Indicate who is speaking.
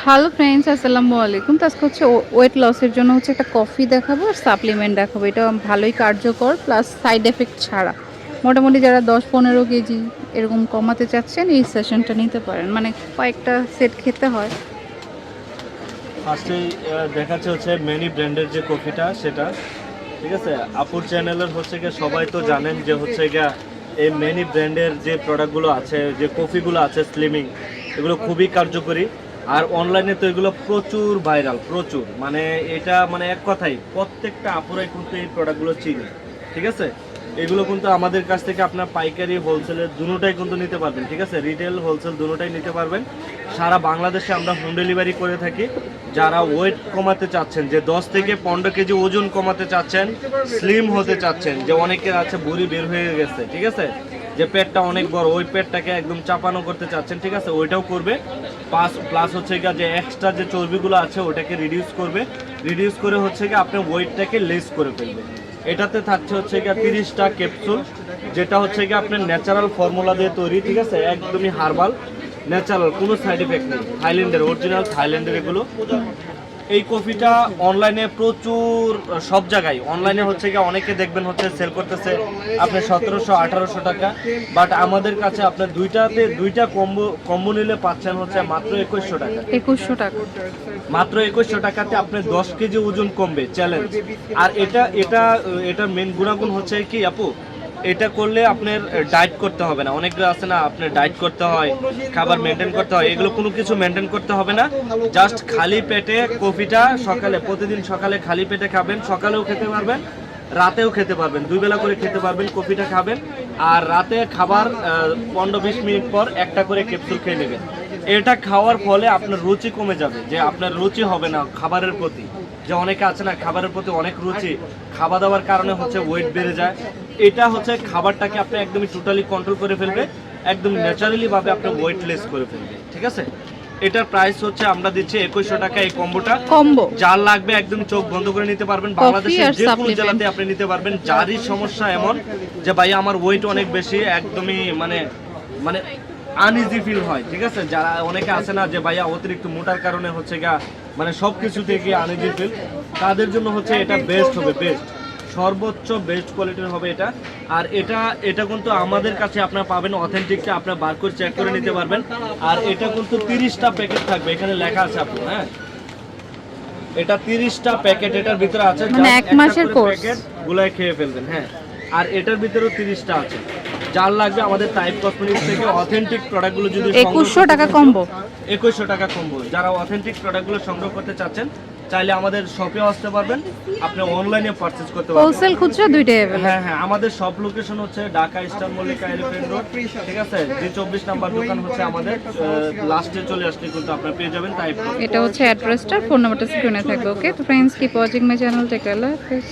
Speaker 1: Hello friends, আসসালামু আলাইকুম। তো আজকে হচ্ছে ওয়েট লসের জন্য হচ্ছে একটা কফি দেখাবো আর সাপ্লিমেন্ট দেখাবো। এটা ভালোই কার্যকর, প্লাস সাইড এফেক্ট ছাড়া। মোটামুটি যারা 10-15 কেজি এরকম কমাতে চাচ্ছেন এই সেশনটা নিতে পারেন। মানে কয়েকটা সেট খেতে হয়।
Speaker 2: ফার্স্টেই দেখাচ্ছে হচ্ছে মেনি ব্র্যান্ডের যে কফিটা সেটা, ঠিক আছে। আপুর চ্যানেলের হচ্ছে গিয়ে সবাই তো জানেন যে হচ্ছে গিয়া এই মেনি ব্র্যান্ডের যে প্রোডাক্টগুলো আছে, যে কফিগুলো আছে স্লিমিং, এগুলো খুবই কার্যকরী। আর অনলাইনে তো এগুলো প্রচুর ভাইরাল, প্রচুর, মানে এটা মানে এক কথাই প্রত্যেকটা আপুরাই কিন্তু এই প্রোডাক্টগুলো চিনি, ঠিক আছে। এগুলো কিন্তু আমাদের কাছ থেকে আপনার পাইকারি হোলসেলের দুটোটাই কিন্তু নিতে পারবেন, ঠিক আছে। রিটেল হোলসেল দুটোটাই নিতে পারবেন। সারা বাংলাদেশে আমরা হোম ডেলিভারি করে থাকি। যারা ওয়েট কমাতে চাচ্ছেন, যে 10 থেকে 15 কেজি ওজন কমাতে চাচ্ছেন, স্লিম হতে চাচ্ছেন, যে অনেকের আছে ভুঁড়ি বের হয়ে গেছে, ঠিক আছে, যে পেটটা অনেক বড়, ওই পেটটাকে একদম চাপানো করতে চাচ্ছেন, ঠিক আছে, ওইটাও করবে। প্লাস হচ্ছে গিয়ে যে এক্সট্রা যে চর্বিগুলো আছে ওটাকে রিডিউস করবে, রিডিউস করে হচ্ছে গিয়ে আপনার ওয়েটটাকে লেস করে ফেলবে। এটাতে থাকছে হচ্ছে গিয়ে 30টা ক্যাপসুল, যেটা হচ্ছে গিয়ে আপনার ন্যাচারাল ফর্মুলা দিয়ে তৈরি, ঠিক আছে, একদমই হার্বাল, ন্যাচারাল, কোনো সাইড এফেক্ট নেই। থাইল্যান্ডের অরিজিনাল, থাইল্যান্ডের এগুলো। এই কফিটা অনলাইনে প্রচুর, সব জায়গায় অনলাইনে হচ্ছে গিয়ে অনেকে দেখবেন হচ্ছে সেল করতেছে আপনার 1700-1800 টাকা, বাট আমাদের কাছে আপনার দুইটা কম্বো নিলে পাচ্ছেন হচ্ছে মাত্র 2100 টাকা।
Speaker 1: 2100 টাকা
Speaker 2: মাত্র 2100 টাকাতে আপনার 10 কেজি ওজন কমবে, চ্যালেঞ্জ। আর এটার মেন গুণাগুণ হচ্ছে কি আপু, এটা করলে আপনার ডায়েট করতে হবে না। অনেকগুলো আছে না, আপনার ডায়েট করতে হয়, খাবার মেনটেন করতে হয়, এগুলো কোনো কিছু মেনটেন করতে হবে না। জাস্ট খালি পেটে কফিটা সকালে, প্রতিদিন সকালে খালি পেটে খাবেন, সকালেও খেতে পারবেন, রাতেও খেতে পারবেন, 2 বেলা করে খেতে পারবেন, কফিটা খাবেন। আর রাতে খাবার 15-20 মিনিট পর একটা করে ক্যাপসুল খেয়ে নেবেন। এটা খাওয়ার ফলে আপনার রুচি কমে যাবে, যে আপনার রুচি হবে না খাবারের প্রতি, যে অনেকে আছে না খাবারের প্রতি অনেক রুচি, খাওয়া দাওয়ার কারণে হচ্ছে ওয়েট বেড়ে যায়। এটা হচ্ছে খাবারটাকে আপনি একদমই টোটালি কন্ট্রোল করে ফেলবে, একদম ন্যাচারালি ভাবে আপনি ওয়েট লেস করে ফেলবে, ঠিক আছে। এটার প্রাইস হচ্ছে আমরা দিচ্ছি 2100 টাকা। এই কম্বো যার লাগবে একদম চোখ বন্ধ করে নিতে পারবেন, বাংলাদেশের যে কোনো জেলাতে আপনি নিতে পারবেন। যারই সমস্যা এমন যে ভাই আমার ওয়েট অনেক বেশি, একদমই মানে মানে আনইজি ফিল হয়, ঠিক আছে, যারা অনেকে আছে না যে ভাইয়া অতিরিক্ত মোটার কারণে হচ্ছে গা মানে সবকিছু থেকে আনইজি ফিল, তাদের জন্য হচ্ছে এটা বেস্ট হবে, বেস্ট, সর্বোচ্চ বেস্ট কোয়ালিটির হবে এটা। আর এটা কিন্তু আমাদের কাছে আপনারা পাবেন অথেন্টিকটা, আপনারা বারকোড চেক করে নিতে পারবেন। আর এটা কিন্তু 30টা প্যাকেট থাকবে, এখানে লেখা আছে আপু, হ্যাঁ, এটা 30টা প্যাকেট এটার ভিতরে আছে,
Speaker 1: মানে এক মাসের কোর্স,
Speaker 2: প্যাকেট গুলাই খেয়ে ফেলবেন, হ্যাঁ। আর এটার ভিতরেও 30টা আছে। যার লাগবে আমাদের টাইপ কসমেটিক্স থেকে অথেন্টিক প্রোডাক্টগুলো যদি
Speaker 1: 2100 টাকা কম্বো,
Speaker 2: 2100 টাকা কম্বো, যারা অথেন্টিক প্রোডাক্টগুলো সংগ্রহ করতে চাচ্ছেন চাইলে আমাদের শপে আসতে পারবেন, আপনি অনলাইনে পারচেজ করতে পারবেন,
Speaker 1: হোলসেল খুচরা দুইটাই अवेलेबल।
Speaker 2: হ্যাঁ হ্যাঁ, আমাদের সব লোকেশন হচ্ছে Dhaka eastern Mallika elephant road, ঠিক আছে। যে 24 নাম্বার দোকান হচ্ছে আমাদের, লাস্টে চলে আসলে কিন্তু আপনারা পেয়ে যাবেন টাইপ।
Speaker 1: এটা হচ্ছে অ্যাড্রেসটা, ফোন নাম্বারটা স্ক্রিনে থাকবে। ওকে, তো friends keep watching my channel, take care, আল্লাহ হাফেজ।